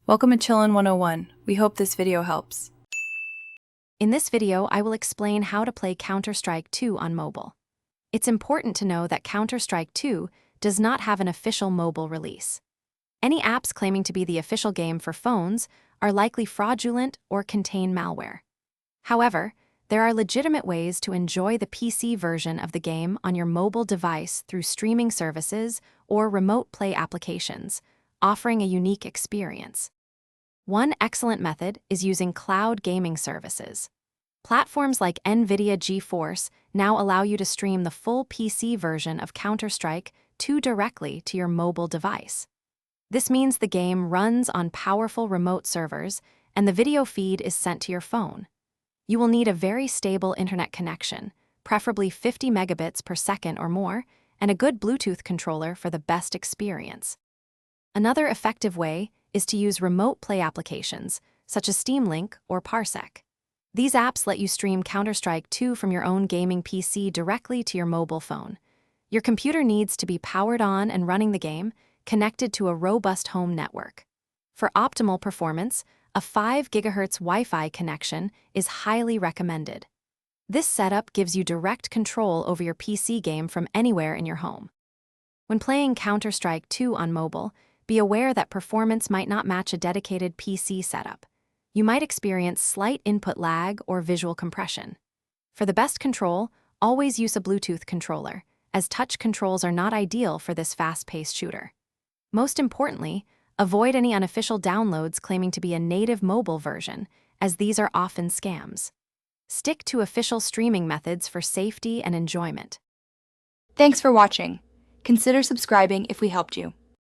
Welcome to Chillin' 101. We hope this video helps. In this video, I will explain how to play Counter-Strike 2 on mobile. It's important to know that Counter-Strike 2 does not have an official mobile release. Any apps claiming to be the official game for phones are likely fraudulent or contain malware. However, there are legitimate ways to enjoy the PC version of the game on your mobile device through streaming services or remote play applications, offering a unique experience. One excellent method is using cloud gaming services. Platforms like NVIDIA GeForce now allow you to stream the full PC version of Counter-Strike 2 directly to your mobile device. This means the game runs on powerful remote servers and the video feed is sent to your phone. You will need a very stable internet connection, preferably 50 megabits per second or more, and a good Bluetooth controller for the best experience. Another effective way is to use remote play applications, such as Steam Link or Parsec. These apps let you stream Counter-Strike 2 from your own gaming PC directly to your mobile phone. Your computer needs to be powered on and running the game, connected to a robust home network. For optimal performance, a 5 GHz Wi-Fi connection is highly recommended. This setup gives you direct control over your PC game from anywhere in your home. When playing Counter-Strike 2 on mobile, be aware that performance might not match a dedicated PC setup. You might experience slight input lag or visual compression. For the best control, always use a Bluetooth controller, as touch controls are not ideal for this fast-paced shooter. Most importantly, avoid any unofficial downloads claiming to be a native mobile version, as these are often scams. Stick to official streaming methods for safety and enjoyment. Thanks for watching. Consider subscribing if we helped you.